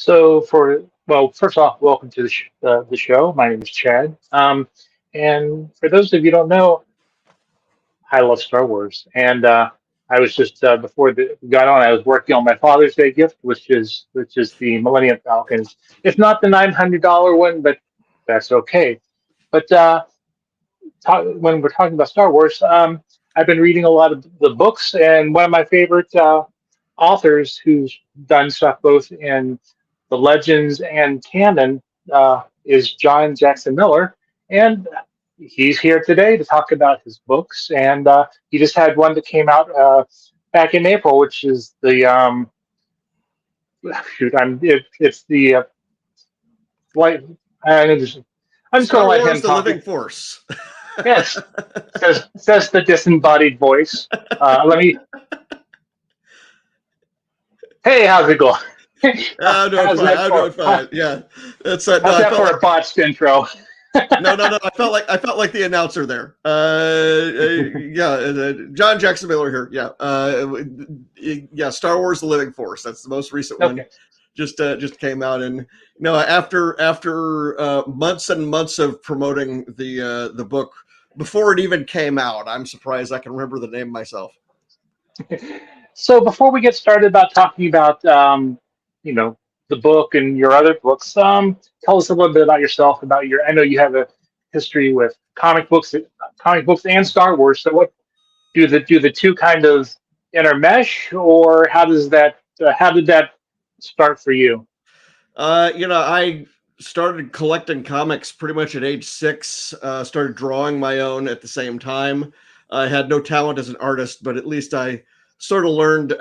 First off, welcome to the show. My name is Chad. And for those of you who don't know, I love Star Wars. And I was just before we got on, I was working on my Father's Day gift, which is the Millennium Falcon. It's not the $900 one, but that's okay. But when we're talking about Star Wars, I've been reading a lot of the books, and one of my favorite authors who's done stuff both in the Legends and canon is John Jackson Miller, and he's here today to talk about his books. And he just had one that came out back in April, which is the it's the light. I'm just going to Star let Wars: him The talk. Living Force. Yes, says the disembodied voice. Let me. Hey, how's it going? I'm doing fine. I'm doing fine. Yeah, that's no. How's I that felt for like a botched intro? no. I felt like the announcer there. John Jackson Miller here. Yeah. Star Wars: The Living Force. That's the most recent one. Okay. Just came out, and after months and months of promoting the book before it even came out, I'm surprised I can remember the name myself. So before we get started about talking about the book and your other books, tell us a little bit about yourself, about your. I know you have a history with comic books and Star Wars. So what do the two kind of intermesh, or how did that start for you? I started collecting comics pretty much at age 6. Started drawing my own at the same time. I had no talent as an artist, but at least I sort of learned,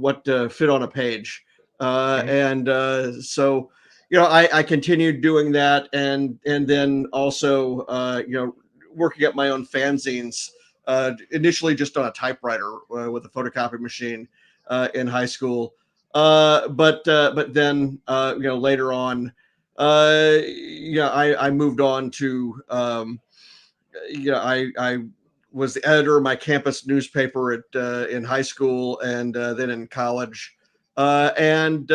what to fit on a page. So, I continued doing that, and then also, working at my own fanzines. Initially, just on a typewriter with a photocopy machine in high school. But then later on, I moved on to I was the editor of my campus newspaper in high school, and then in college. Around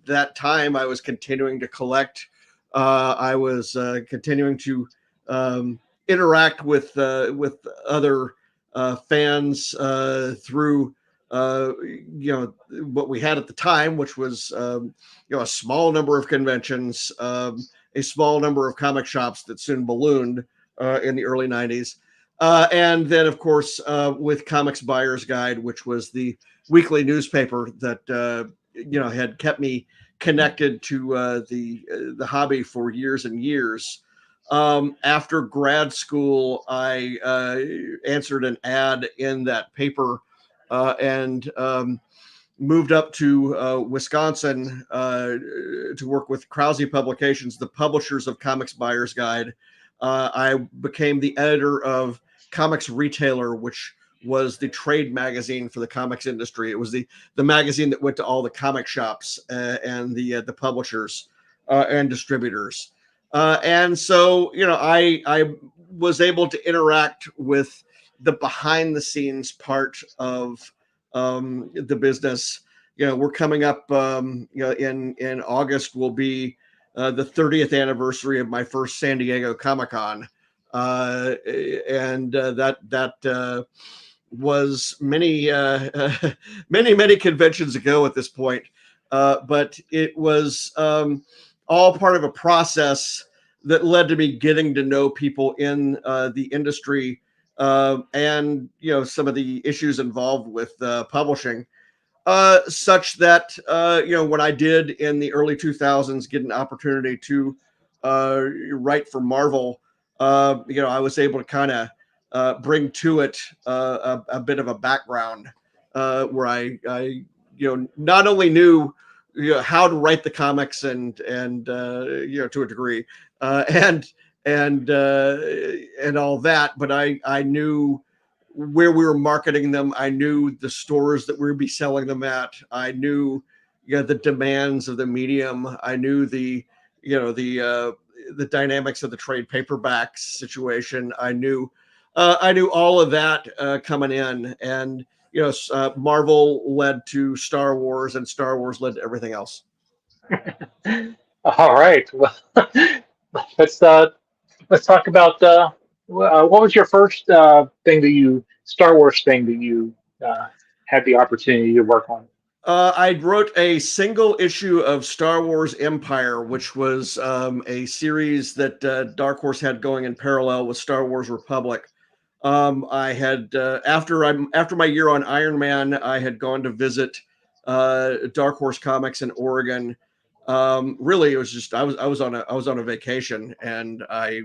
that time, I was continuing to collect. I was continuing to interact with other fans through what we had at the time, which was a small number of conventions, a small number of comic shops that soon ballooned in the early 90s. And then, of course, with Comics Buyer's Guide, which was the weekly newspaper that had kept me connected to the hobby for years and years. After grad school, I answered an ad in that paper and moved up to Wisconsin to work with Krause Publications, the publishers of Comics Buyer's Guide. I became the editor of Comics Retailer, which was the trade magazine for the comics industry. It was the magazine that went to all the comic shops and the publishers and distributors. And so, I was able to interact with the behind the scenes part of the business. We're coming up, in August will be the 30th anniversary of my first San Diego Comic-Con. That was many many conventions ago at this point. But it was all part of a process that led to me getting to know people in the industry, and some of the issues involved with publishing, such that when I did in the early 2000s get an opportunity to write for Marvel, I was able to kind of bring to it a bit of a background where I not only knew how to write the comics and to a degree, and all that, but I knew where we were marketing them. I knew the stores that we would be selling them at. I knew the demands of the medium. I knew the dynamics of the trade paperbacks situation. I knew all of that coming in, and Marvel led to Star Wars, and Star Wars led to everything else. All right. Well, let's talk about what was your first thing that you Star Wars thing that you had the opportunity to work on. I wrote a single issue of Star Wars Empire, which was a series that Dark Horse had going in parallel with Star Wars Republic. I had after my year on Iron Man, I had gone to visit Dark Horse Comics in Oregon. Really, it was just I was on a vacation, and I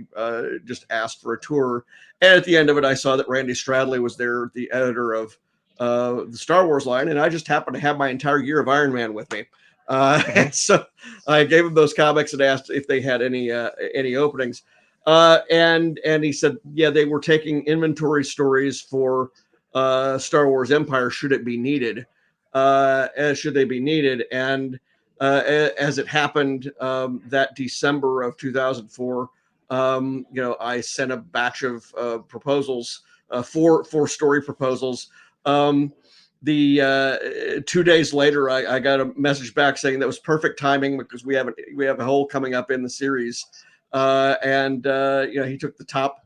just asked for a tour. And at the end of it, I saw that Randy Stradley was there, the editor of the Star Wars line, and I just happened to have my entire year of Iron Man with me. And so I gave him those comics and asked if they had any openings. And he said, yeah, they were taking inventory stories for Star Wars Empire should it be needed, should they be needed. And as it happened, that December of 2004, I sent a batch of proposals, four story proposals. The 2 days later, I got a message back saying that was perfect timing because we have a hole coming up in the series. And he took the top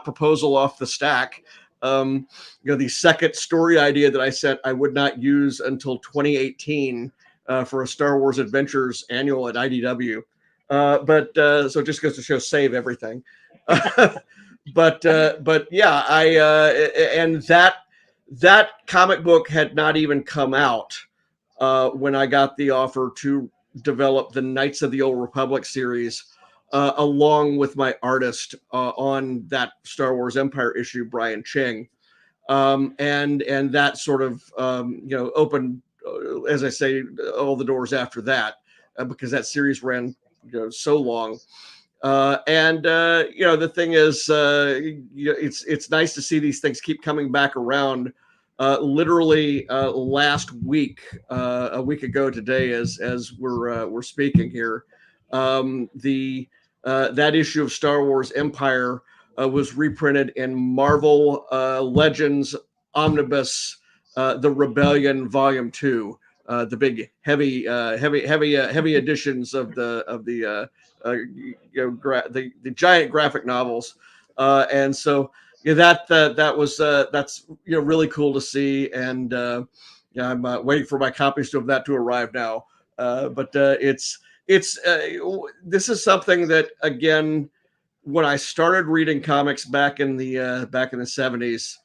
proposal off the stack. The second story idea that I sent, I would not use until 2018 for a Star Wars Adventures annual at IDW. But so it just goes to show, save everything. But yeah, and that comic book had not even come out when I got the offer to develop the Knights of the Old Republic series, along with my artist on that Star Wars Empire issue, Brian Ching. And that sort of opened, as I say, all the doors after that, because that series ran so long. The thing is, it's nice to see these things keep coming back around. Literally last week, a week ago today, as we're speaking here, that issue of Star Wars Empire was reprinted in Marvel Legends Omnibus, The Rebellion Volume 2, the big heavy editions of the giant graphic novels, and so that's really cool to see, and I'm waiting for my copies of that to arrive now. But this is something that, again, when I started reading comics back in the 70s,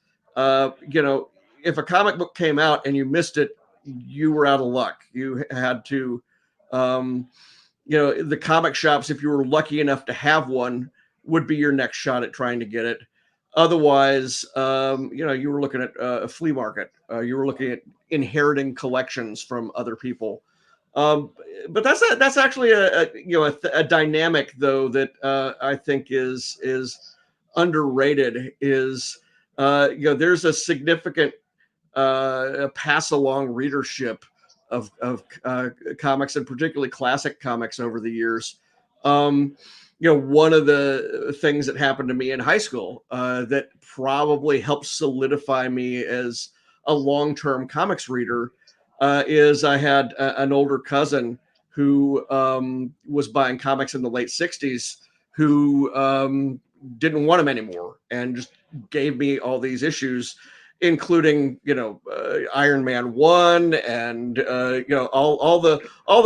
if a comic book came out and you missed it, you were out of luck. You had to the comic shops, if you were lucky enough to have one, would be your next shot at trying to get it. Otherwise, you were looking at a flea market. You were looking at inheriting collections from other people. But that's actually a dynamic, though, that I think is underrated. Is there's a significant pass along readership of comics, and particularly classic comics, over the years. One of the things that happened to me in high school that probably helped solidify me as a long-term comics reader is I had an older cousin who was buying comics in the late 60s who didn't want them anymore and just gave me all these issues, including Iron Man 1 and all the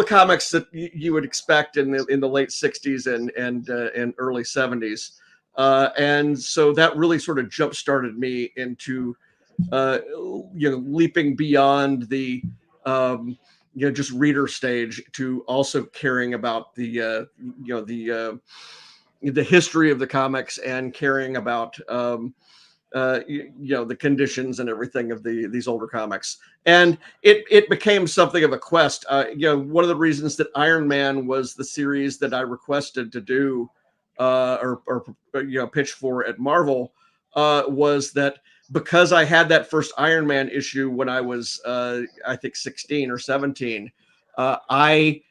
comics that you would expect in the late 60s and early 70s, and so that really sort of jump started me into leaping beyond the just reader stage to also caring about the history of the comics and caring about the conditions and everything of these older comics. And it became something of a quest. One of the reasons that Iron Man was the series that I requested to do or pitch for at Marvel was that because I had that first Iron Man issue when I was I think 16 or 17, I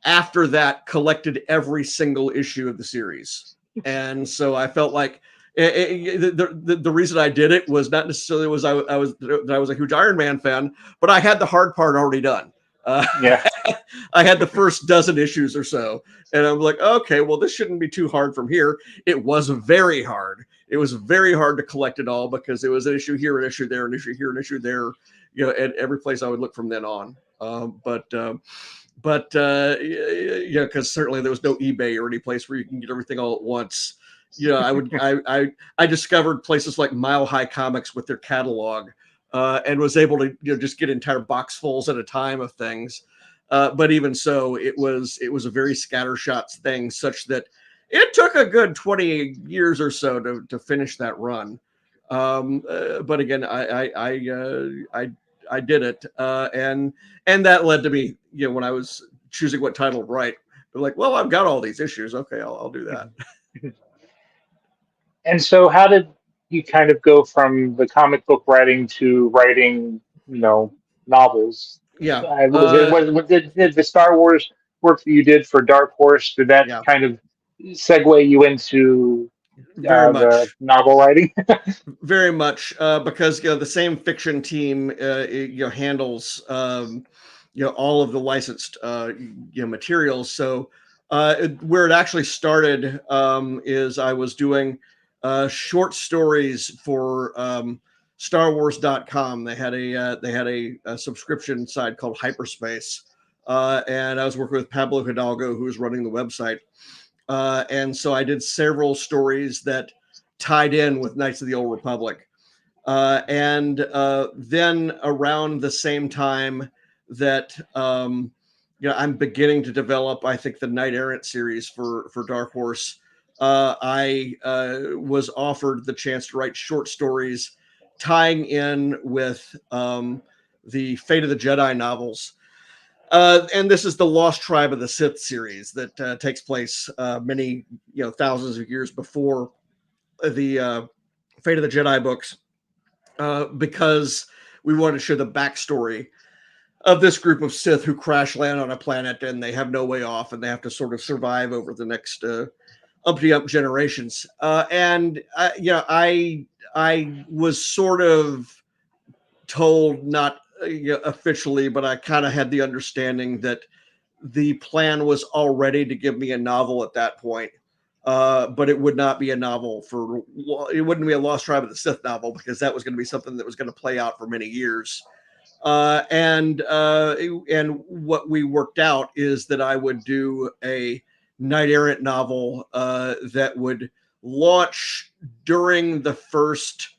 after that collected every single issue of the series. And so I felt like The reason I did it was not necessarily was I was a huge Iron Man fan, but I had the hard part already done. Yeah. I had the first dozen issues or so, and I'm like, okay, well, this shouldn't be too hard from here. It was very hard. It was very hard to collect it all because it was an issue here, an issue there, an issue here, an issue there, at every place I would look from then on. Because certainly there was no eBay or any place where you can get everything all at once. I discovered places like Mile High Comics with their catalog, and was able to just get entire boxfuls at a time of things. But even so, it was a very scattershot thing, such that it took a good 20 years or so to finish that run. But again, I did it, and that led to me, when I was choosing what title to write, like, well, I've got all these issues. Okay, I'll do that. And so, how did you kind of go from the comic book writing to writing, novels? Yeah. Did the Star Wars work that you did for Dark Horse, did that Yeah. kind of segue you into Very the much. novel writing? Very much, because the same fiction team handles all of the licensed materials. So where it actually started is I was doing short stories for StarWars.com. They had a subscription site called Hyperspace, and I was working with Pablo Hidalgo, who was running the website, and so I did several stories that tied in with Knights of the Old Republic. And then around the same time that I'm beginning to develop, I think, the Knight Errant series for Dark Horse, I was offered the chance to write short stories tying in with the Fate of the Jedi novels. And this is the Lost Tribe of the Sith series that takes place many, thousands of years before the Fate of the Jedi books, because we wanted to show the backstory of this group of Sith who crash land on a planet and they have no way off and they have to sort of survive over the next umpty generations. I was sort of told, not officially, but I kind of had the understanding that the plan was already to give me a novel at that point. But it would not be a novel it wouldn't be a Lost Tribe of the Sith novel, because that was going to be something that was going to play out for many years. And what we worked out is that I would do a Knight Errant novel that would launch during the first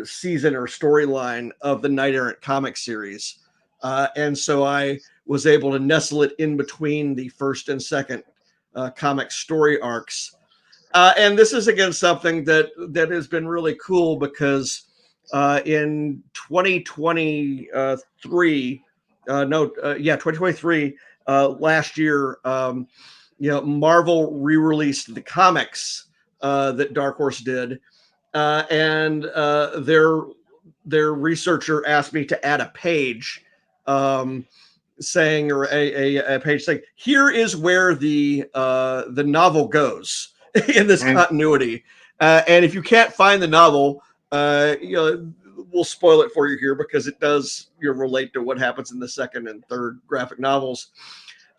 season or storyline of the Knight Errant comic series. And so I was able to nestle it in between the first and second comic story arcs. And this is, again, something that has been really cool, because in 2023, 2023, last year, Marvel re-released the comics that Dark Horse did, and their researcher asked me to add a page saying, or a page saying, here is where the novel goes in this continuity, and if you can't find the novel, we'll spoil it for you here, because it does relate to what happens in the second and third graphic novels.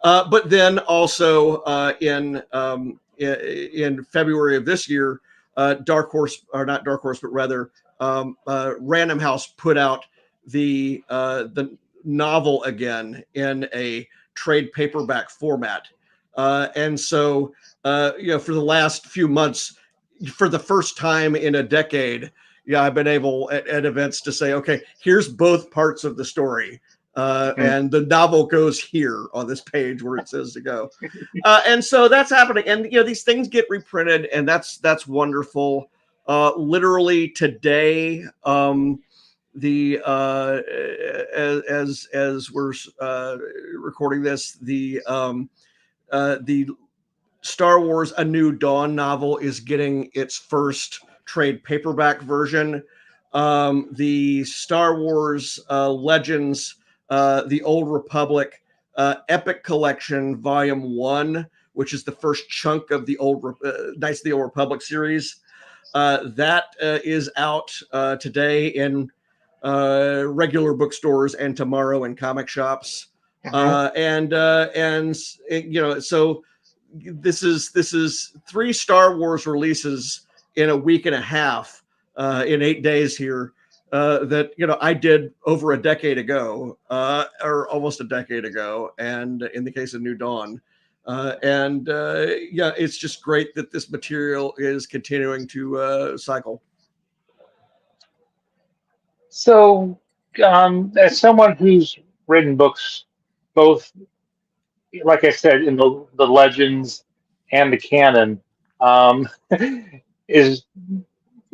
But then also in February of this year, Dark Horse, or not Dark Horse, but rather Random House put out the novel again in a trade paperback format. And so, for the last few months, for the first time in a decade, I've been able at events to say, okay, here's both parts of the story. And the novel goes here on this page where it says to go. And so that's happening. And, these things get reprinted, and that's wonderful. Literally today, as we're recording this, the Star Wars A New Dawn novel is getting its first trade paperback version. The Star Wars Legends, The Old Republic Epic Collection Volume 1, which is the first chunk of the Knights of the Old Republic series, That is out today in regular bookstores and tomorrow in comic shops. And so this is 3 Star Wars releases in a week and a half, in 8 days here, that I did over a decade ago, or almost a decade ago, and in the case of New Dawn. Yeah, it's just great that this material is continuing to cycle. So, as someone who's written books, both, like I said, in the legends and the canon, um, is,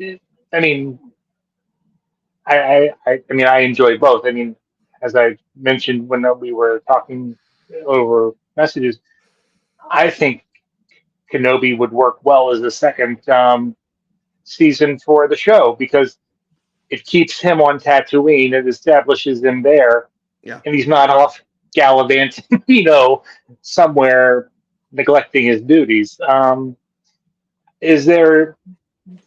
I mean, I mean, I enjoy both. I mean, as I mentioned when we were talking over messages, I think Kenobi would work well as the second season for the show because it keeps him on Tatooine. It establishes him there, Yeah. and he's not off gallivanting, somewhere neglecting his duties. Is there?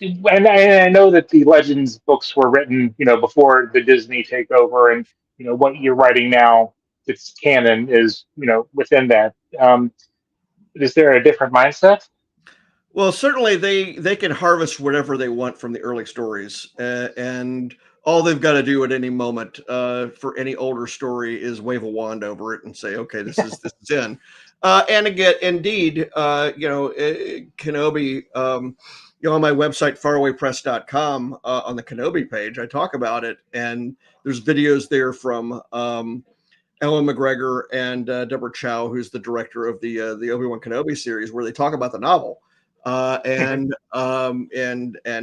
And I know that the Legends books were written, before the Disney takeover, and what you're writing now, it's canon, is within that. Is there a different mindset? Well, certainly they can harvest whatever they want from the early stories, and all they've got to do at any moment for any older story is wave a wand over it and say, "Okay, this is in." And again, indeed, Kenobi. On my website farawaypress.com, on the Kenobi page, I talk about it, and there's videos there from Ellen McGregor and Deborah Chow, who's the director of the Obi-Wan Kenobi series, where they talk about the novel. And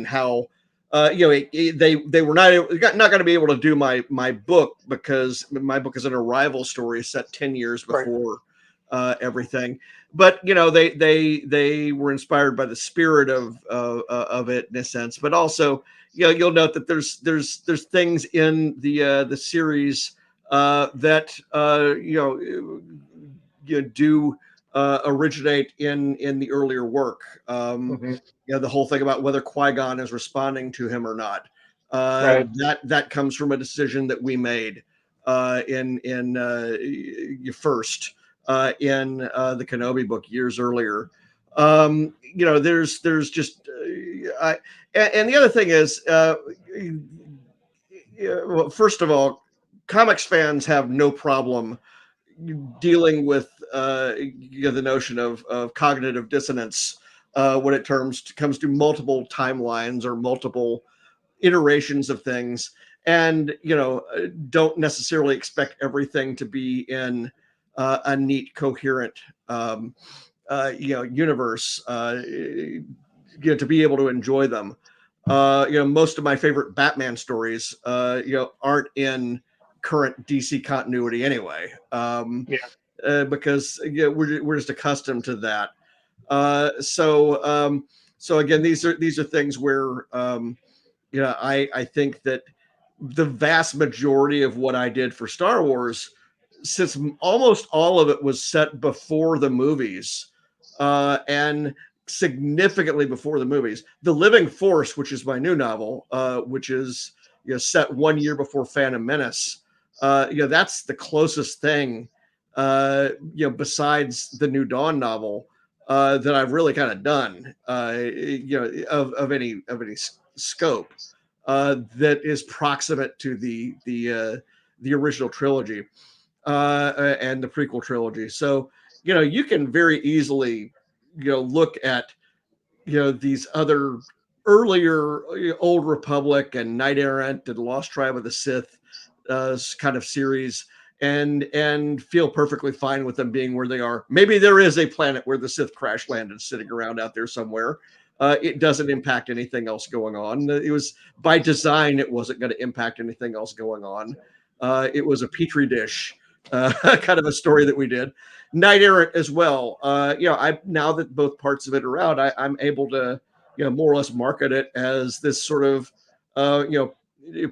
how they were not going to be able to do my book because my book is an arrival story set 10 years before everything. But they were inspired by the spirit of it in a sense. But also, you'll note that there's things in the series that do originate in the earlier work. The whole thing about whether Qui-Gon is responding to him or not. That comes from a decision that we made in first in the Kenobi book years earlier. There's just and the other thing is, well, first of all, comics fans have no problem dealing with the notion of cognitive dissonance when it comes to multiple timelines or multiple iterations of things, and don't necessarily expect everything to be in a neat, coherent universe to be able to enjoy them. Most of my favorite Batman stories aren't in current DC continuity anyway, because we're just accustomed to that. So again, these are things where I think that the vast majority of what I did for Star Wars, since almost all of it was set before the movies, and significantly before the movies. The Living Force, which is my new novel, which is set 1 year before Phantom Menace, that's the closest thing, besides the New Dawn novel, that I've really kind of done, of any scope, that is proximate to the original trilogy, and the prequel trilogy. So you can very easily look at these other earlier Old Republic and Knight Errant and Lost Tribe of the Sith kind of series, and feel perfectly fine with them being where they are. Maybe there is a planet where the Sith crash landed sitting around out there somewhere. It doesn't impact anything else going on. It was by design. It wasn't going to impact anything else going on. It was a petri dish, kind of a story that we did. Knight Errant as well. I now that both parts of it are out, I'm able to more or less market it as this sort of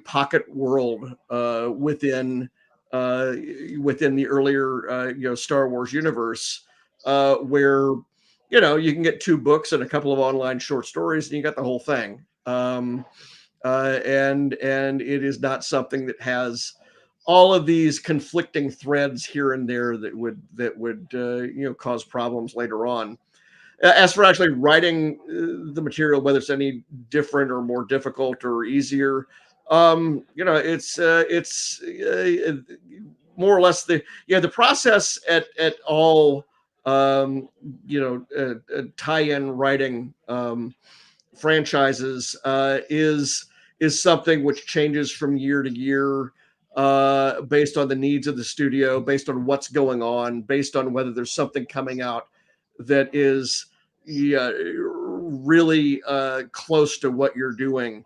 pocket world within the earlier Star Wars universe, where you can get 2 books and a couple of online short stories and you got the whole thing. And it is not something that has all of these conflicting threads here and there that would cause problems later on. As for actually writing the material, whether it's any different or more difficult or easier, it's more or less the process at all tie-in writing franchises is something which changes from year to year based on the needs of the studio, based on what's going on, based on whether there's something coming out that is really close to what you're doing.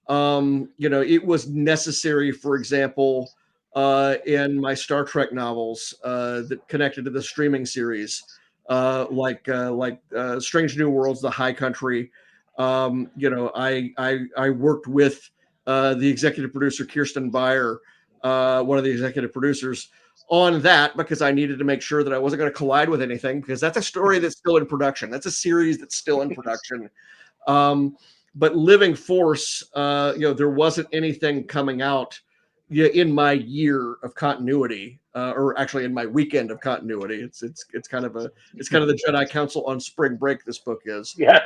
It was necessary, for example, in my Star Trek novels that connected to the streaming series, like Strange New Worlds, The High Country. I worked with the executive producer Kirsten Beyer, one of the executive producers, on that because I needed to make sure that I wasn't going to collide with anything, because that's a story that's still in production. That's a series that's still in production. But Living Force, there wasn't anything coming out in my year of continuity, or actually in my weekend of continuity. It's kind of the Jedi Council on spring break. This book is. Yeah.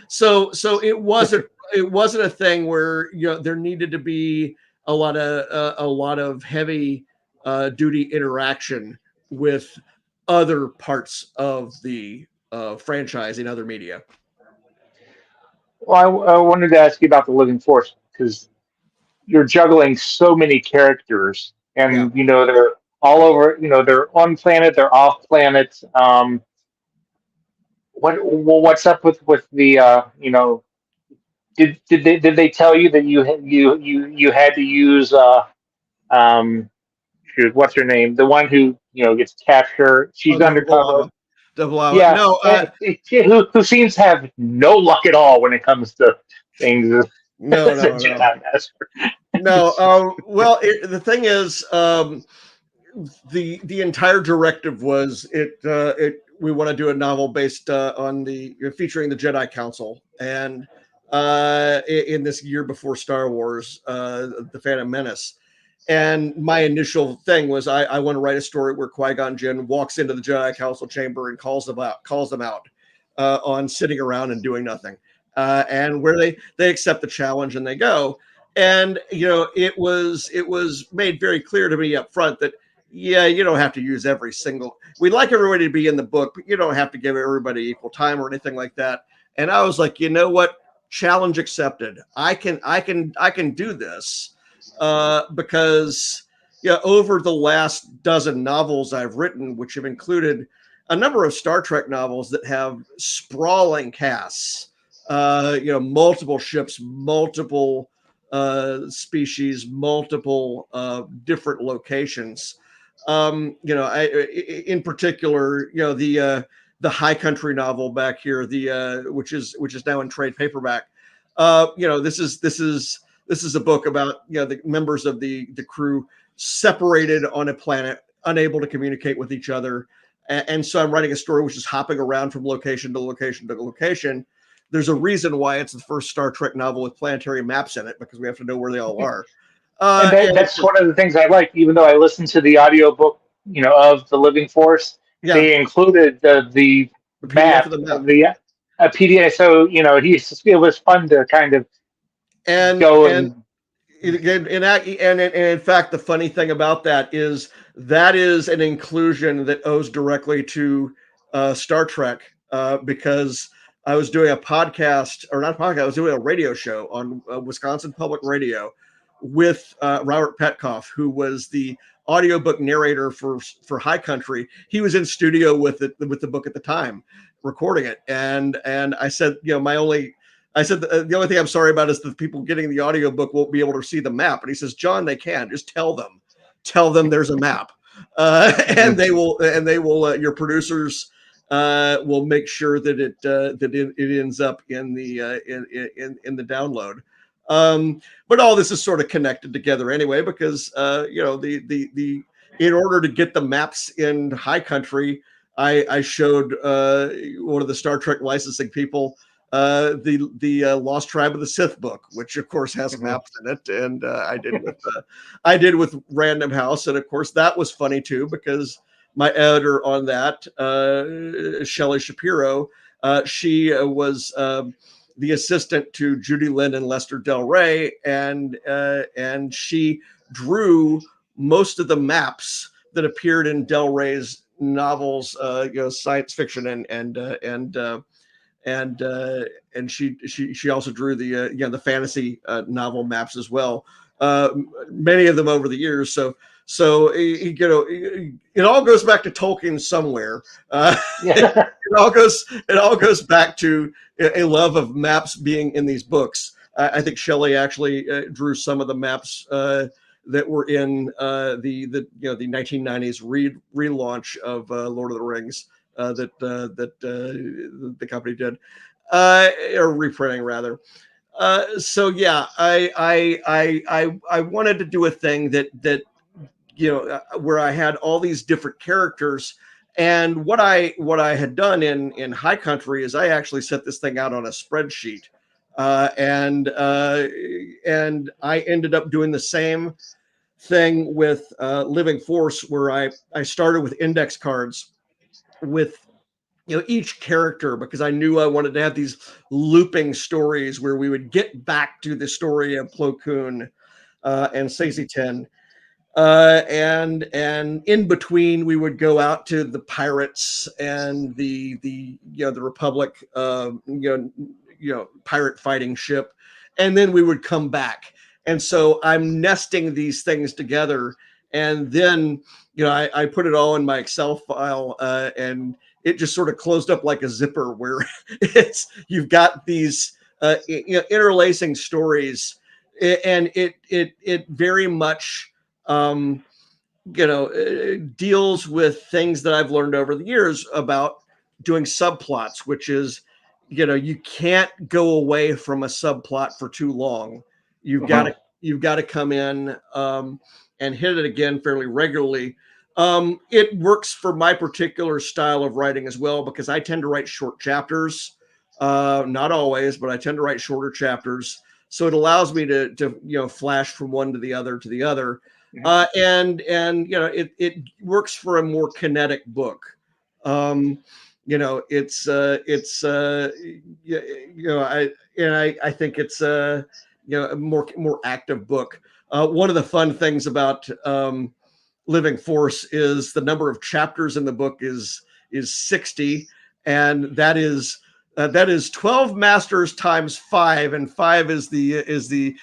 So it wasn't a thing where there needed to be a lot of heavy duty interaction with other parts of the franchise in other media. Well, I wanted to ask you about the Living Force, because you're juggling so many characters, and they're all over. They're on planet, they're off planet. What's up with the did they tell you that you had to use shoot, what's her name, the one who gets captured, she's undercover. Yeah, No, and who seems to have no luck at all when it comes to things. no. Jedi Master. No. Well, the thing is, the entire directive was we want to do a novel based on featuring the Jedi Council, and in this year before Star Wars, the Phantom Menace. And my initial thing was I want to write a story where Qui-Gon Jinn walks into the Jedi Council chamber and calls them out on sitting around and doing nothing, and where they accept the challenge and they go. And it was made very clear to me up front that you don't have to use every single. We'd like everybody to be in the book, but you don't have to give everybody equal time or anything like that. And I was like, you know what? Challenge accepted. I can do this. Because over the last dozen novels I've written, which have included a number of Star Trek novels that have sprawling casts, multiple ships, multiple species, multiple different locations. In particular, the High Country novel back here, which is now in trade paperback. This is a book about the members of the crew separated on a planet, unable to communicate with each other, and so I'm writing a story which is hopping around from location to location to location. There's a reason why it's the first Star Trek novel with planetary maps in it, because we have to know where they all are. And that's one of the things I like. Even though I listened to the audiobook, of the Living Force, they included the map, the PDF. So it was fun to kind of go and in fact, the funny thing about that is an inclusion that owes directly to Star Trek, because I was doing a podcast, or not a podcast, I was doing a radio show on Wisconsin Public Radio with Robert Petkoff, who was the audiobook narrator for High Country. He was in studio with the book at the time, recording it, and I said, the only thing I'm sorry about is the people getting the audiobook won't be able to see the map. And he says, John, they can. Just tell them there's a map, and they will. Your producers will make sure that it ends up in the download. But all this is sort of connected together anyway, because in order to get the maps in High Country, I showed one of the Star Trek licensing people the Lost Tribe of the Sith book, which of course has Mhm. maps in it, and I did with Random House, and of course that was funny too because my editor on that, Shelley Shapiro, she was the assistant to Judy Lynn and Lester Del Rey, and she drew most of the maps that appeared in Del Rey's novels, science fiction, and she also drew the fantasy novel maps as well. Many of them over the years. So it all goes back to Tolkien somewhere. Yeah. It all goes back to a love of maps being in these books. I think Shelley actually drew some of the maps that were in the 1990s relaunch of Lord of the Rings that the company did, or reprinting rather. So yeah, I wanted to do a thing that where I had all these different characters. And what I had done in High Country is I actually set this thing out on a spreadsheet, and I ended up doing the same thing with Living Force, where I started with index cards with each character, because I knew I wanted to have these looping stories where we would get back to the story of Plo Koon and Saesee Tiin. And in between we would go out to the pirates and the Republic, pirate fighting ship, and then we would come back. And so I'm nesting these things together, and then I put it all in my Excel file, and it just sort of closed up like a zipper, where you've got these interlacing stories, and it very much deals with things that I've learned over the years about doing subplots, which is, you can't go away from a subplot for too long. You've got to come in and hit it again fairly regularly. It works for my particular style of writing as well, because I tend to write short chapters. Not always, but I tend to write shorter chapters. So it allows me to flash from one to the other to the other. And it works for a more kinetic book. I think it's a more active book. One of the fun things about Living Force is the number of chapters in the book is 60, and that is 12 masters times 5, and 5 is the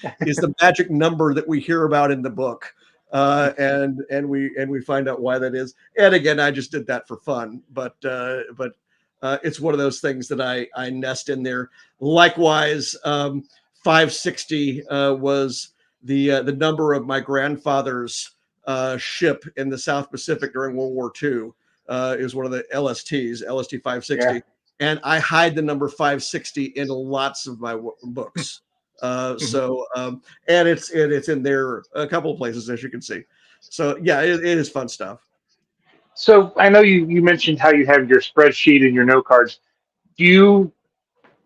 magic number that we hear about in the book. And we find out why that is. And again, I just did that for fun, but it's one of those things that I nest in there. Likewise, 560 was the number of my grandfather's ship in the South Pacific during World War II. Is one of the LST 560, Yeah. and I hide the number 560 in lots of my books. And it's in there a couple of places, as you can see. So yeah, it is fun stuff. So I know you mentioned how you have your spreadsheet and your note cards. Do you,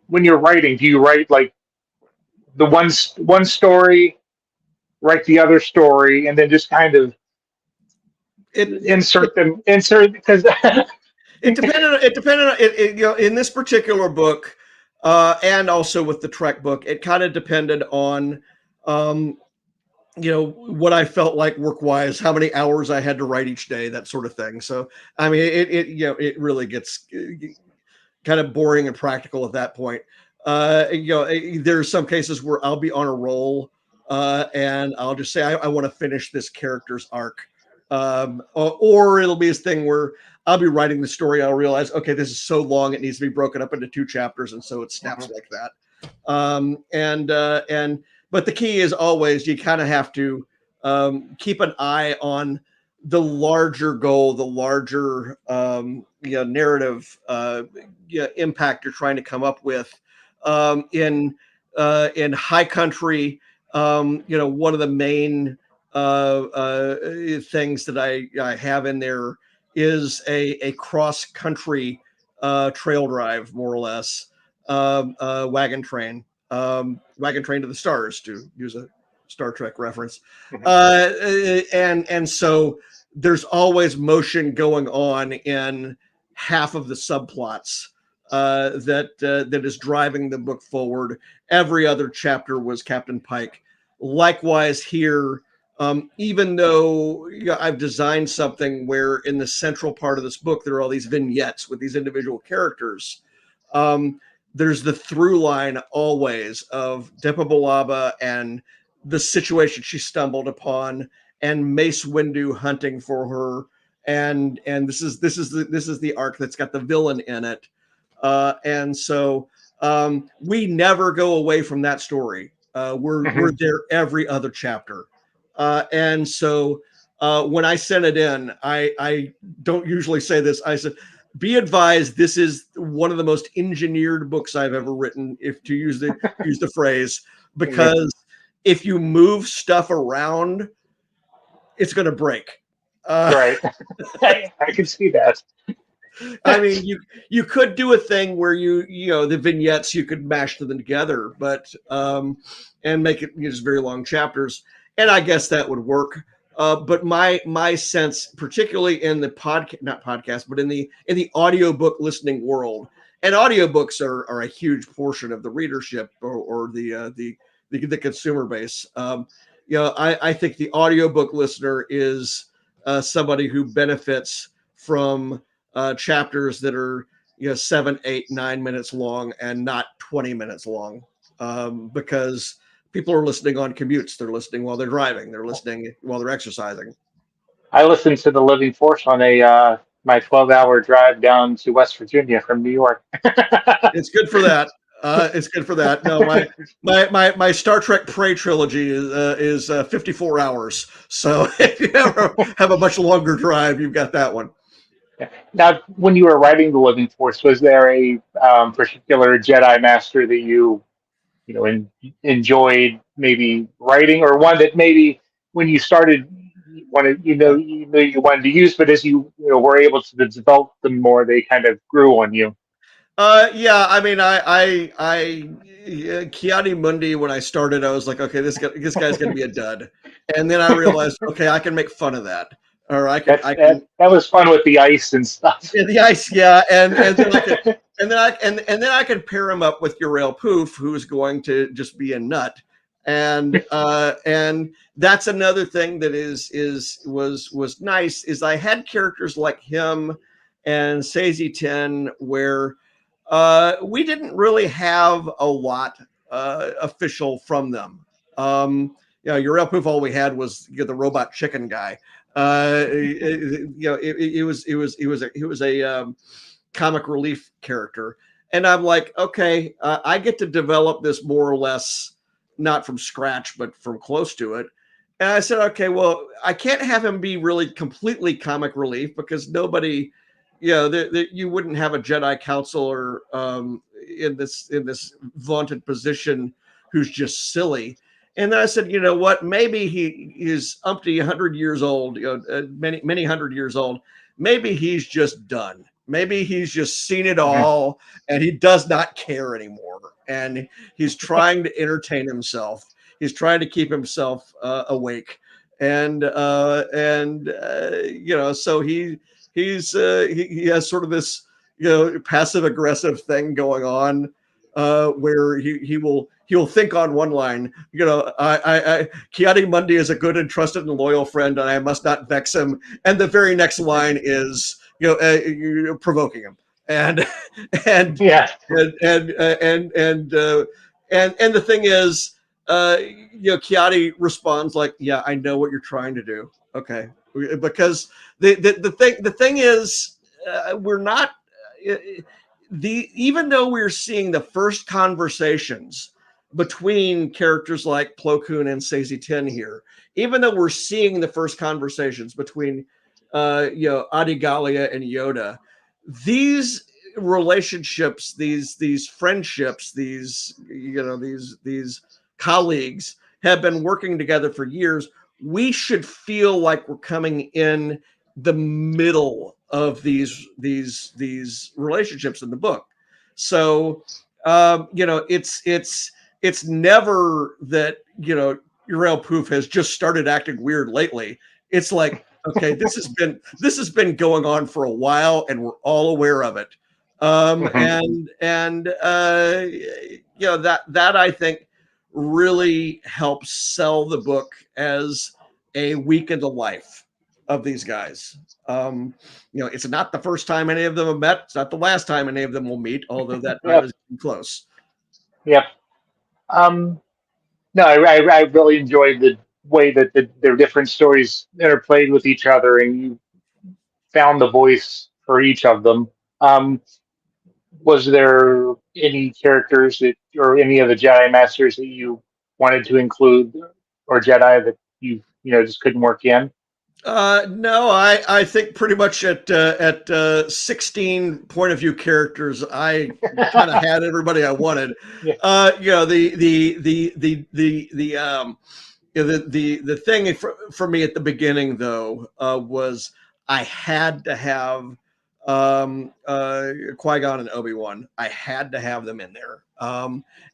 when you're writing, do you write like the one story, write the other story, and then just kind of insert because It depended on it in this particular book, and also with the Trek book, it kind of depended on what I felt like work wise, how many hours I had to write each day, that sort of thing. So I mean, it really gets kind of boring and practical at that point. There's some cases where I'll be on a roll, and I'll just say I want to finish this character's arc, or it'll be this thing where I'll be writing the story. I'll realize, okay, this is so long, it needs to be broken up into 2 chapters, and so it snaps like that. But the key is always you kind of have to keep an eye on the larger goal, the larger narrative impact you're trying to come up with. In High Country, one of the main things that I have in there is a cross country trail drive, more or less. wagon train, wagon train to the stars, to use a Star Trek reference. Mhm. And so there's always motion going on in half of the subplots that is driving the book forward. Every other chapter was Captain Pike. Likewise here, even though I've designed something where in the central part of this book there are all these vignettes with these individual characters. There's the through line always of Depa Billaba and the situation she stumbled upon, and Mace Windu hunting for her, and this is the arc that's got the villain in it, and so we never go away from that story. We're there every other chapter, and so when I sent it in, I don't usually say this. I said, be advised, this is one of the most engineered books I've ever written, if to use the phrase, because if you move stuff around, it's going to break. Right. I can see that. I mean, you could do a thing where the vignettes you could mash them together, but and make it just very long chapters, and I guess that would work. But my sense, particularly in the not podcast, but in the audiobook listening world, and audiobooks are a huge portion of the readership or the consumer base. I think the audiobook listener is somebody who benefits from chapters that are 7, 8, 9 minutes long and not 20 minutes long, because people are listening on commutes. They're listening while they're driving. They're listening while they're exercising. I listened to The Living Force on a my 12-hour drive down to West Virginia from New York. It's good for that. It's good for that. No, my Star Trek Prey trilogy is 54 hours. So if you ever have a much longer drive, you've got that one. Now, when you were writing The Living Force, was there a particular Jedi Master that enjoyed maybe writing, or one that maybe when you started you wanted to use, but as were able to develop them more, they kind of grew on you? Yeah, I mean, Kiadi Mundi, when I started, I was like, okay, this guy's going to be a dud, and then I realized, okay, I can make fun of that, or That was fun with the ice and stuff. yeah, the ice, yeah, and then I can pair him up with Uriel Poof, who's going to just be a nut, and that's another thing that was nice, is I had characters like him and Sazy 10 where we didn't really have a lot official from them. Uriel Poof, all we had was the robot chicken guy. It was a comic relief character, and I'm like, okay, I get to develop this more or less, not from scratch, but from close to it. And I said, okay, well, I can't have him be really completely comic relief, because nobody, you wouldn't have a Jedi Council or in this vaunted position who's just silly. And then I said, you know what? Maybe he is umpty 100 years old, many 100 years old. Maybe he's just done. Maybe he's just seen it all and he does not care anymore. And he's trying to entertain himself. He's trying to keep himself awake. And so he has sort of this, passive aggressive thing going on, where he'll think on one line, Kiadi Mundi is a good and trusted and loyal friend, and I must not vex him. And the very next line is, provoking him, and Yeah. and the thing is, Kiadi responds like, yeah, I know what you're trying to do. Okay, because the thing is, we're not. Even though we're seeing the first conversations between characters like Plo Koon and Sazy 10 here, even though we're seeing the first conversations between Adi Gallia and Yoda, these relationships, these friendships, these colleagues have been working together for years. We should feel like we're coming in the middle of these relationships in the book. So It's never that Uriel Poof has just started acting weird lately. It's like, okay, this has been going on for a while, and we're all aware of it. And that I think really helps sell the book as a week in the life of these guys. It's not the first time any of them have met. It's not the last time any of them will meet, although that time Yep. is close. Yep. Um, no, I really enjoyed the way that their different stories interplayed with each other, and you found the voice for each of them. Um, was there any characters that, or any of the Jedi Masters that you wanted to include, or Jedi that you just couldn't work in? No, I think pretty much at 16 point of view characters, I kind of had everybody I wanted. Yeah. The thing for me at the beginning though was I had to have Qui-Gon and Obi-Wan. I had to have them in there,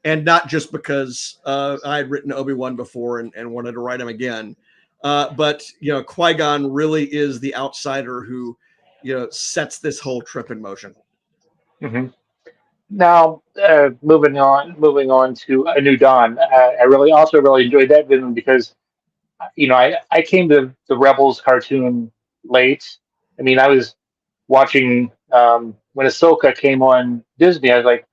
and not just because I had written Obi-Wan before and wanted to write him again. But Qui-Gon really is the outsider who sets this whole trip in motion. hmm Now, moving on to A New Dawn. I really enjoyed that villain because I came to the Rebels cartoon late. I mean, I was watching when Ahsoka came on Disney. I was like,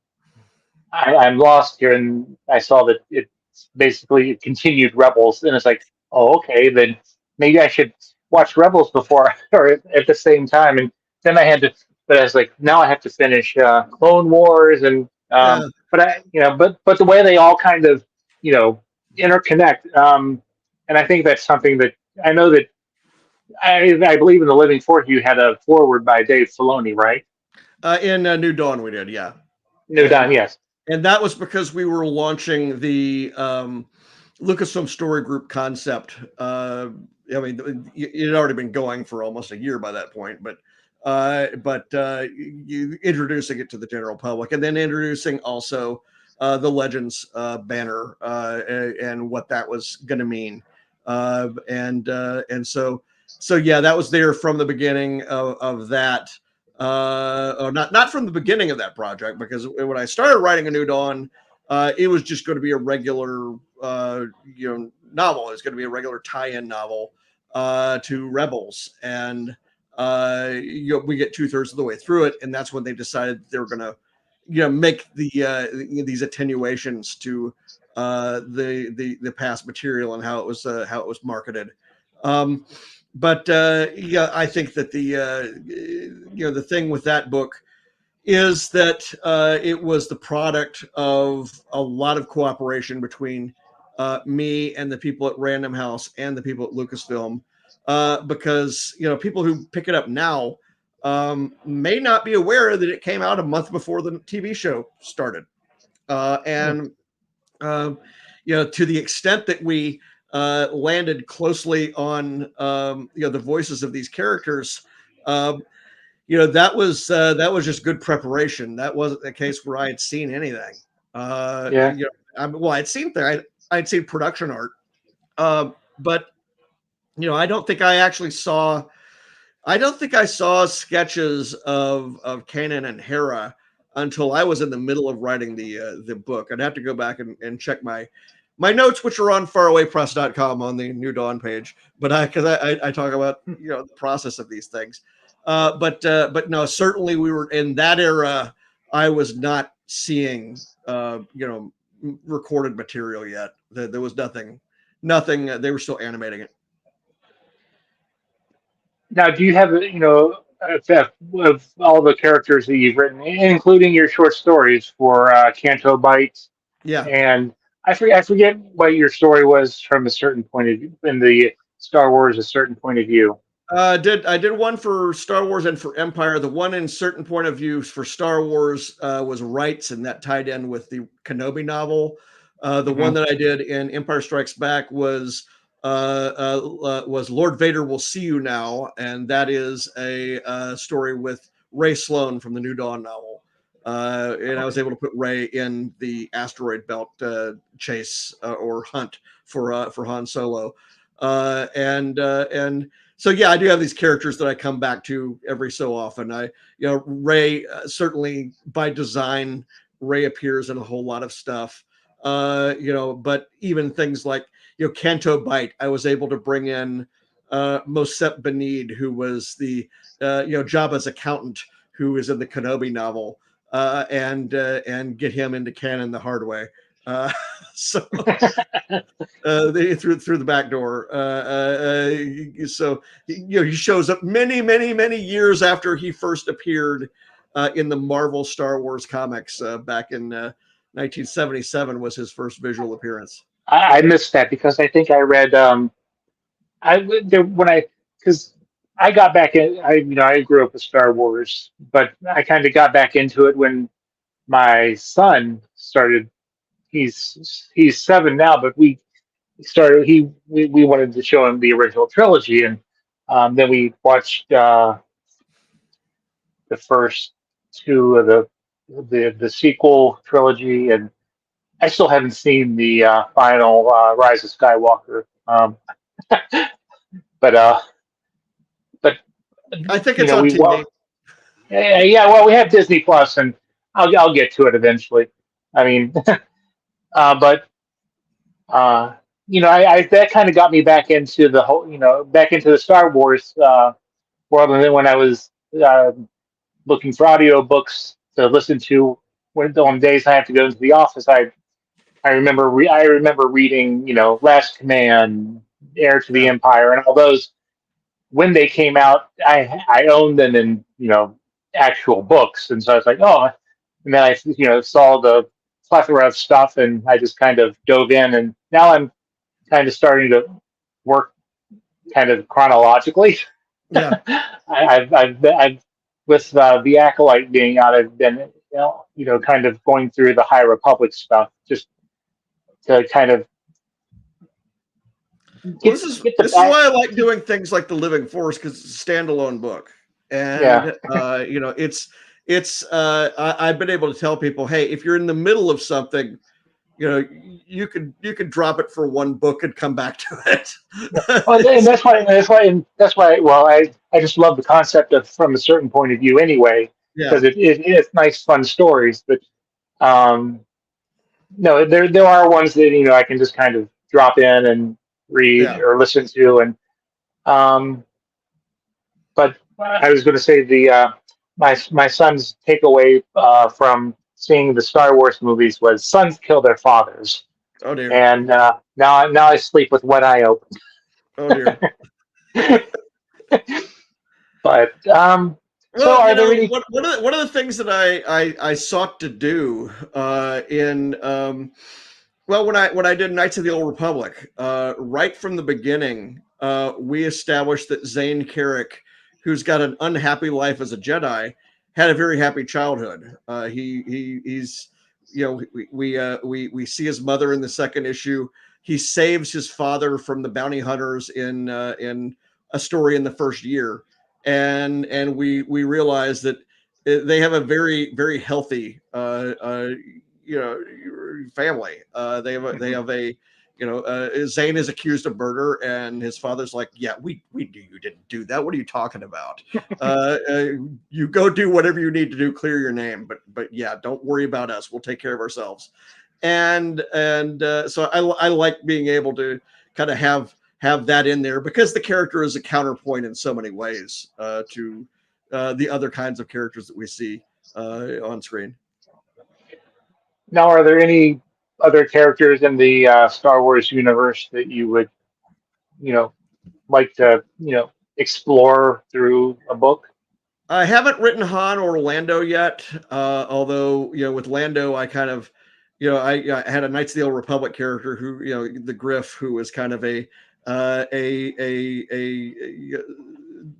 I'm lost here, and I saw that it continued Rebels, and it's like, oh, okay, then maybe I should watch Rebels before or at the same time, and then I had to, but I was like, now I have to finish Clone Wars, and Yeah. but the way they all kind of you know interconnect, and I think that's something that I know that I believe in the Living Force. You had a forward by Dave Filoni, right? In New Dawn, we did, yeah. New Dawn, yes. And that was because we were launching the Lucasfilm Story Group concept. I mean, it had already been going for almost a year by that point, but you introducing it to the general public, and then introducing also the Legends banner and what that was going to mean, and so yeah, that was there from the beginning of that. Or not from the beginning of that project, because when I started writing A New Dawn, it was just going to be a regular novel. It's going to be a regular tie-in novel to Rebels, and we get 2/3 of the way through it, and that's when they decided they were going to make these attenuations to the past material and how it was marketed. But I think that the thing with that book is that it was the product of a lot of cooperation between me and the people at Random House and the people at Lucasfilm, because people who pick it up now may not be aware that it came out a month before the TV show started, and to the extent that we landed closely on the voices of these characters, that was just good preparation. That wasn't a case where I had seen anything. Yeah. I'd seen production art, but I don't think I actually saw. I don't think I saw sketches of Kanan and Hera until I was in the middle of writing the book. I'd have to go back and check my notes, which are on farawaypress.com on the New Dawn page. But I talk about the process of these things. But no, certainly we were in that era. I was not seeing recorded material yet. There was nothing. They were still animating it. Now, do you have of all the characters that you've written, including your short stories for Canto, Bight, Yeah. and I forget what your story was from a certain point of view in the Star Wars, a certain point of view. I did one for Star Wars and for Empire. The one in certain point of view for Star Wars was Rights, and that tied in with the Kenobi novel. The one that I did in Empire Strikes Back was Lord Vader Will See You Now, and that is a story with Ray Sloan from the New Dawn novel. and I was able to put Rey in the asteroid belt chase or hunt for Han Solo, and so yeah, I do have these characters that I come back to every so often. Rey certainly by design, Rey appears in a whole lot of stuff, but even things like Canto Bight, I was able to bring in Mosep Benid, who was the Jabba's accountant, who is in the Kenobi novel, and get him into canon the hard way. So through the back door. So he shows up many years after he first appeared in the Marvel Star Wars comics back in 1977 was his first visual appearance. I missed that because I think I read when I because I got back in. I grew up with Star Wars, but I kind of got back into it when my son started. He's 7 now, but we started. We wanted to show him the original trilogy, and then we watched the first two of the sequel trilogy, and I still haven't seen the final Rise of Skywalker. But but I think it's on we TV. yeah, well, we have Disney Plus, and I'll get to it eventually. I mean, but I that kind of got me back into the whole, back into the Star Wars world. And then when I was looking for audiobooks to listen to on days I have to go into the office, I remember reading, Last Command, Heir to the Yeah. Empire, and all those when they came out. I owned them in actual books, and so I was like, oh, and then I saw the plethora of stuff, and I just kind of dove in, and now I'm kind of starting to work kind of chronologically. Yeah. I've with the Acolyte being out, I've been kind of going through the High Republic stuff just to kind of Well, this is why I like doing things like The Living Force, because it's a standalone book, and I've been able to tell people, hey, if you're in the middle of something, you could drop it for one book and come back to it. Well, and that's why. Well, I just love the concept of from a certain point of view anyway, because it's nice, fun stories. But no, there are ones that I can just kind of drop in and read or listen to, and but I was going to say my son's takeaway from seeing the Star Wars movies was sons kill their fathers. Oh dear. And now I sleep with one eye open. Oh dear. But well, so are there any? One of the things that I sought to do in when I did Knights of the Old Republic, right from the beginning, we established that Zane Carrick, who's got an unhappy life as a Jedi, had a very happy childhood. He's we see his mother in the second issue. He saves his father from the bounty hunters in a story in the first year, and we realize that they have a very, very healthy family. They have a Zane is accused of murder, and his father's like, yeah, we knew you didn't do that. What are you talking about? You go do whatever you need to do, clear your name, but yeah, don't worry about us. We'll take care of ourselves. And so I like being able to kind of have that in there, because the character is a counterpoint in so many ways to the other kinds of characters that we see on screen. Now, are there any other characters in the Star Wars universe that you would, like to, explore through a book? I haven't written Han or Lando yet, although with Lando, I kind of, I had a Knights of the Old Republic character who, the Griff, who was kind of a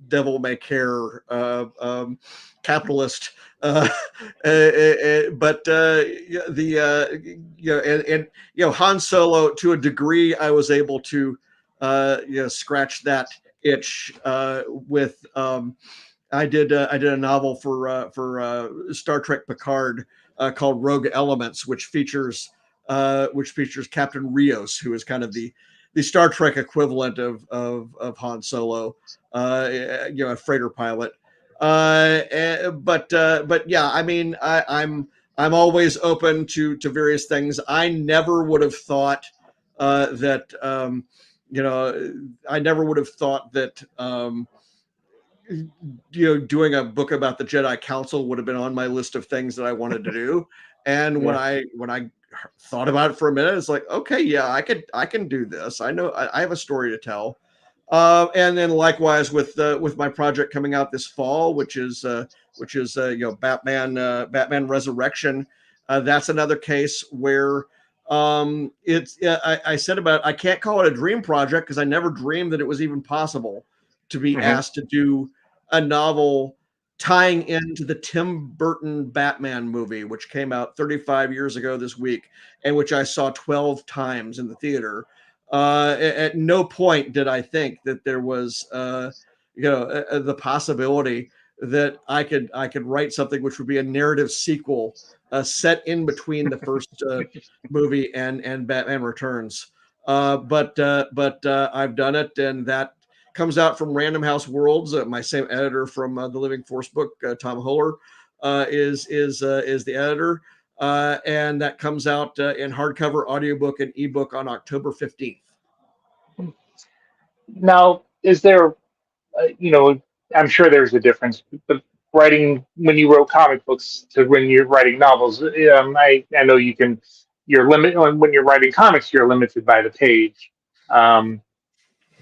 devil may care capitalist, but Han Solo, to a degree, I was able to scratch that itch with I did a novel for Star Trek Picard called Rogue Elements, which features Captain Rios, who is kind of the Star Trek equivalent of Han Solo, a freighter pilot. But yeah, I mean, I'm always open to various things. I never would have thought that I never would have thought that doing a book about the Jedi Council would have been on my list of things that I wanted to do. And when I thought about it for a minute, it's like, okay, yeah, I can do this. I know I have a story to tell. And then likewise with my project coming out this fall, which is Batman Resurrection. That's another case where I said about I can't call it a dream project because I never dreamed that it was even possible to be asked to do a novel tying into the Tim Burton Batman movie, which came out 35 years ago this week, and which I saw 12 times in the theater. At no point did I think that there was, the possibility that I could write something which would be a narrative sequel set in between the first movie and Batman Returns. But I've done it, and that comes out from Random House Worlds. My same editor from the Living Force book, Tom Huller, is the editor, and that comes out in hardcover, audiobook, and ebook on October 15th. Now, is there, I'm sure there's a difference, but writing when you wrote comic books to when you're writing novels, I know you're limited when you're writing comics, you're limited by the page. Um,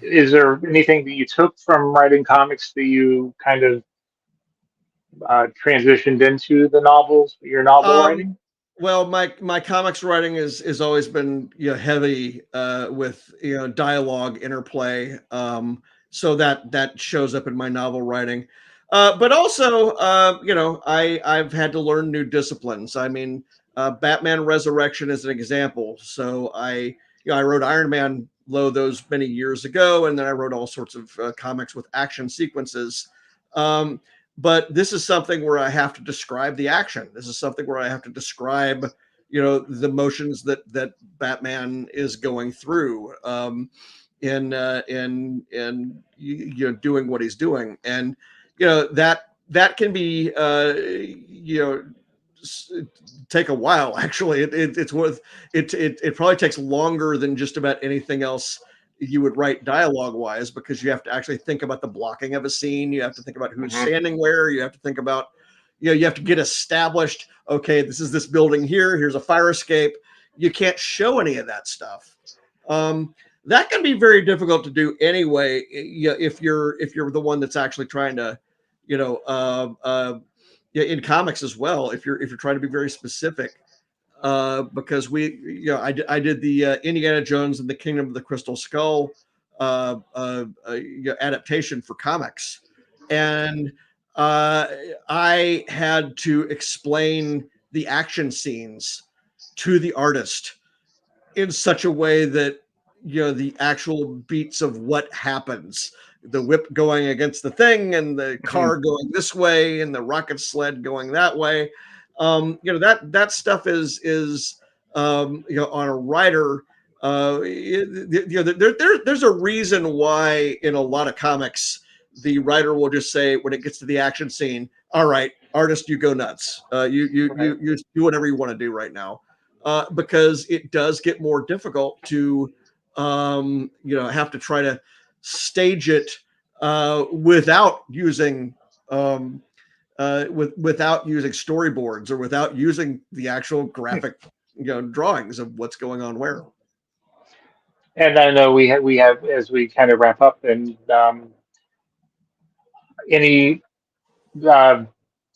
is there anything that you took from writing comics that you kind of transitioned into your novel Um, writing? well, my comics writing is always been heavy with dialogue interplay. So that shows up in my novel writing. But also, I've had to learn new disciplines. I mean, Batman Resurrection is an example. So I wrote Iron Man those many years ago, and then I wrote all sorts of comics with action sequences. Um, but this is something where I have to describe the action. This is something where I have to describe, the motions that Batman is going through in doing what he's doing, and that can be take a while. Actually, it's worth it. It probably takes longer than just about anything else you would write dialogue wise, because you have to actually think about the blocking of a scene. You have to think about who's Hmm. standing where. You have to think about, you have to get established. Okay, this is this building here. Here's a fire escape. You can't show any of that stuff. That can be very difficult to do anyway. If you're the one that's actually trying to, in comics as well. If you're trying to be very specific, because I did the Indiana Jones and the Kingdom of the Crystal Skull adaptation for comics, and I had to explain the action scenes to the artist in such a way that the actual beats of what happens, the whip going against the thing and the Hmm. car going this way and the rocket sled going that way. That stuff is on a writer. There's a reason why in a lot of comics the writer will just say when it gets to the action scene, all right, artist, you go nuts. You do whatever you want to do right now, because it does get more difficult to have to try to stage it without using without using storyboards or without using the actual graphic drawings of what's going on where. And I know we have as we kind of wrap up, and any uh,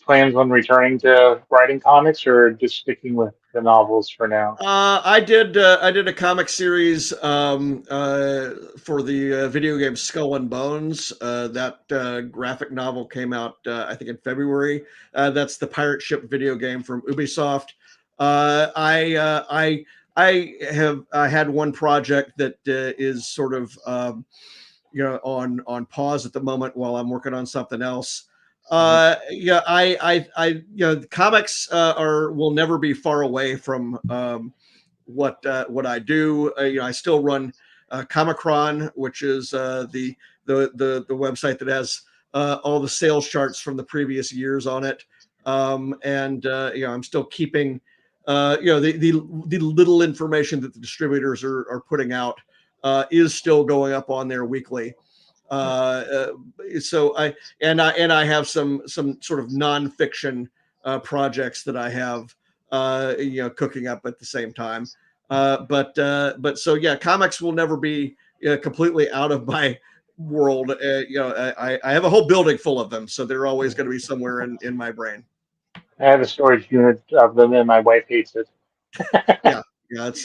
plans on returning to writing comics, or just sticking with the novels for now? I did a comic series for the video game Skull and Bones. That graphic novel came out I think in February. That's the pirate ship video game from Ubisoft. I had one project that is sort of on pause at the moment while I'm working on something else. Yeah, comics will never be far away from what I do. I still run Comicron, which is the website that has all the sales charts from the previous years on it. And I'm still keeping the little information that the distributors are putting out is still going up on there weekly. So I have some sort of nonfiction projects that I have cooking up at the same time. But so yeah, comics will never be completely out of my world. I have a whole building full of them, so they're always going to be somewhere in my brain. I have a storage unit of them, and my wife hates it. Yeah, yeah, it's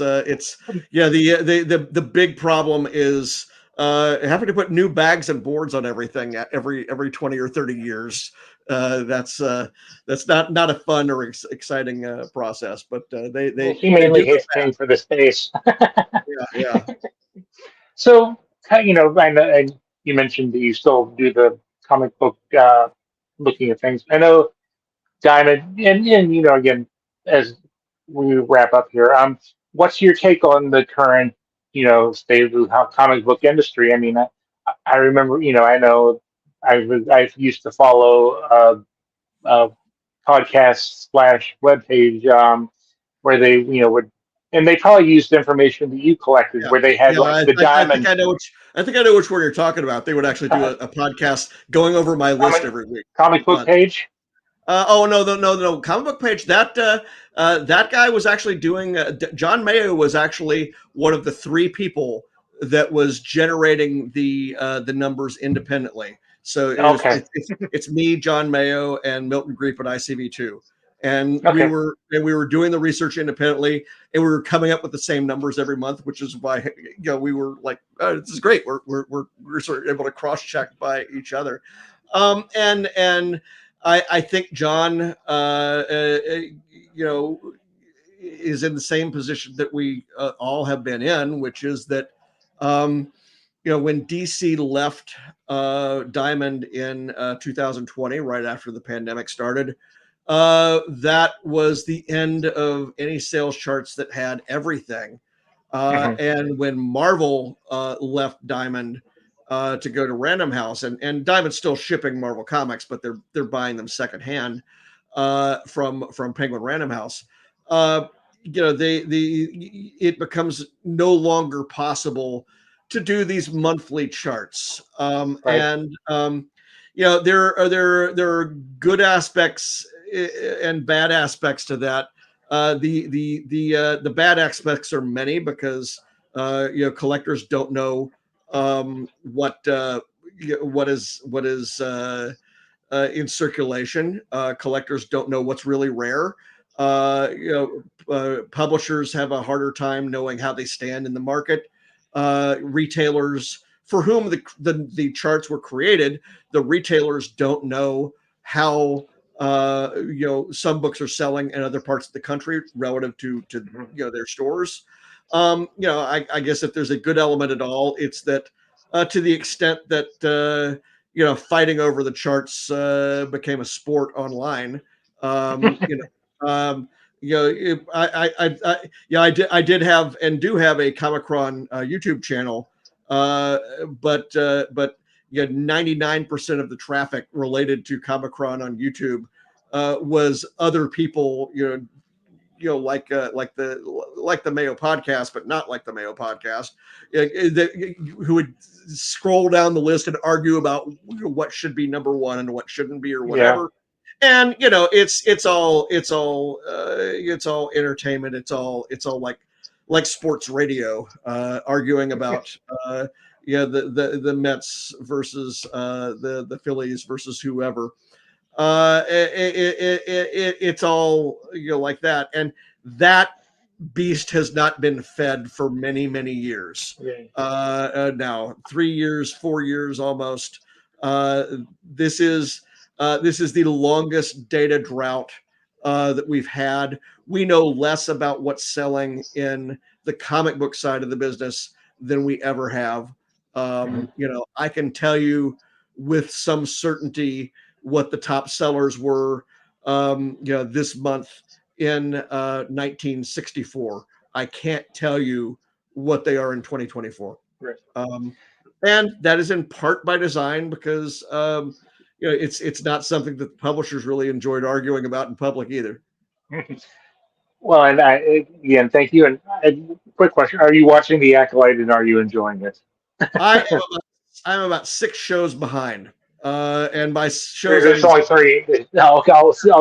yeah. The big problem is having to put new bags and boards on everything every 20 or 30 years. That's not a fun or exciting process, but Well, they she they mainly do go hates paying for the space. yeah. So, and you mentioned that you still do the comic book looking at things. I know Diamond, and again, as we wrap up here, what's your take on the current, state of the comic book industry? I mean, I remember, I know I used to follow a podcast slash webpage where they, would, and they probably used information that you collected, Yeah, where they had yeah. like the I think Diamond I think I know which one you're talking about. They would actually do a podcast going over my list comic every week. comic book Fun. page. Oh no, comic book page. That guy was actually doing. John Mayo was actually one of the three people that was generating the numbers independently. So Okay, it's me, John Mayo, and Milton Griep at ICV2, and okay. we were doing the research independently, and we were coming up with the same numbers every month, which is why we were like, oh, this is great. We're sort of able to cross check by each other, and I think John, is in the same position that we all have been in, which is that, when DC left Diamond in 2020, right after the pandemic started, that was the end of any sales charts that had everything. Hmm. And when Marvel left Diamond to go to Random House, and Diamond's still shipping Marvel comics, but they're buying them secondhand from Penguin Random House. It becomes no longer possible to do these monthly charts, Right. there are good aspects and bad aspects to that. The bad aspects are many because collectors don't know what is in circulation. Collectors don't know what's really rare. Publishers have a harder time knowing how they stand in the market. Retailers for whom the charts were created, the retailers don't know how some books are selling in other parts of the country relative to Mhm. their stores. I guess if there's a good element at all, it's that to the extent that fighting over the charts became a sport online. I did have and do have a Comicron YouTube channel, but 99% of the traffic related to Comicron on YouTube was other people, like the Mayo podcast, but not like the Mayo podcast, who would scroll down the list and argue about what should be number one and what shouldn't be or Yeah. whatever. And it's all entertainment. It's all like sports radio, arguing about the Mets versus the Phillies versus whoever. It's all like that, and that beast has not been fed for many years. Yeah. Now 3 years, 4 years almost. Uh, this is the longest data drought that we've had. We know less about what's selling in the comic book side of the business than we ever have. Mhm. I can tell you with some certainty what the top sellers were, this month in 1964. I can't tell you what they are in 2024. Right. And that is in part by design because it's not something that the publishers really enjoyed arguing about in public either. Well, and again, thank you. And quick question: are you watching The Acolyte, and are you enjoying it? I'm about 6 shows behind, and by shows There's only 3. No,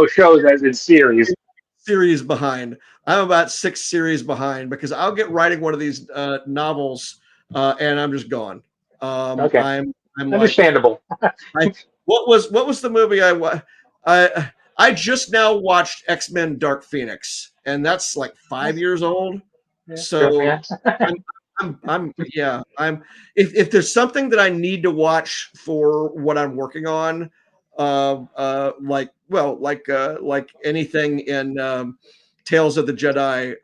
shows as in series. Series behind. I'm about 6 series behind because I'll get writing one of these novels, and I'm just gone. Okay, I'm understandable. What was the movie I just now watched X-Men Dark Phoenix, and that's like 5 years old. Yeah, So I'm if there's something that I need to watch for what I'm working on, like anything in Tales of the Jedi,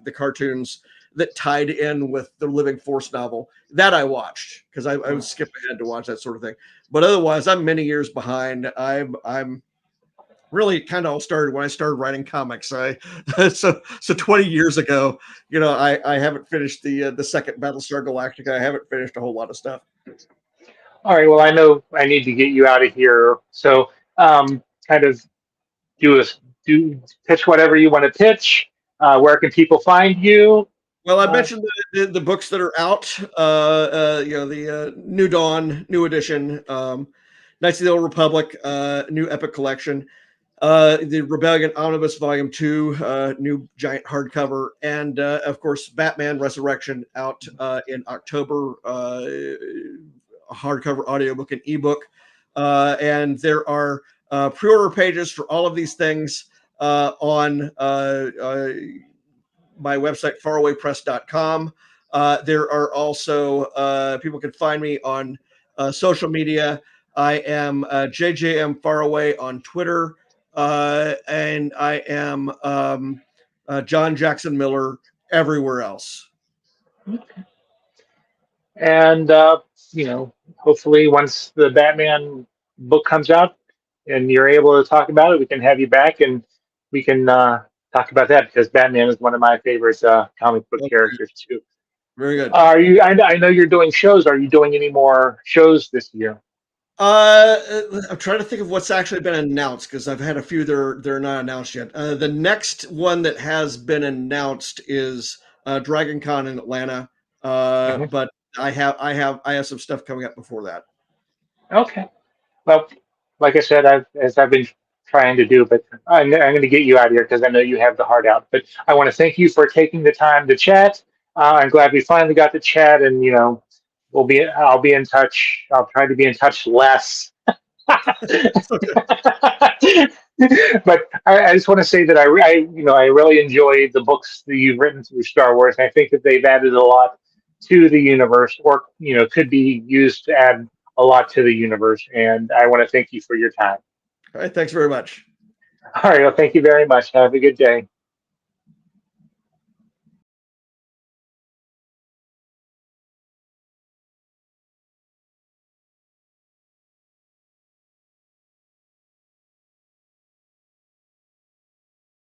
the cartoons that tied in with the Living Force novel that I watched because I would skip ahead to watch that sort of thing. But otherwise, I'm many years behind. I'm really kind of all started when I started writing comics. So 20 years ago, I haven't finished the second Battlestar Galactica. I haven't finished a whole lot of stuff. All right. Well, I know I need to get you out of here. So, kind of do pitch whatever you want to pitch. Where can people find you? Well, I mentioned the books that are out. The New Dawn, New Edition, Knights of the Old Republic, New Epic Collection, the Rebellion Omnibus Volume 2, new giant hardcover, and of course Batman Resurrection out in October, hardcover, audiobook, and ebook. And there are pre-order pages for all of these things on my website, farawaypress.com. There are also people can find me on social media. I am JJM Faraway on Twitter, and I am John Jackson Miller everywhere else. And hopefully, once the Batman book comes out and you're able to talk about it, we can have you back and we can talk about that because Batman is one of my favorite comic book characters too. Very good. Are you? I know you're doing shows. Are you doing any more shows this year? I'm trying to think of what's actually been announced because I've had a few they're not announced yet. The next one that has been announced is Dragon Con in Atlanta, but I have some stuff coming up before that. Okay. Well, like I said, I've been trying to do, but I'm going to get you out of here because I know you have the heart out. But I want to thank you for taking the time to chat. I'm glad we finally got to chat, and I'll be in touch. I'll try to be in touch less. But I just want to say that I really enjoy the books that you've written through Star Wars. And I think that they've added a lot to the universe, or could be used to add a lot to the universe. And I want to thank you for your time. All right, thanks very much. All right, well, thank you very much. Have a good day.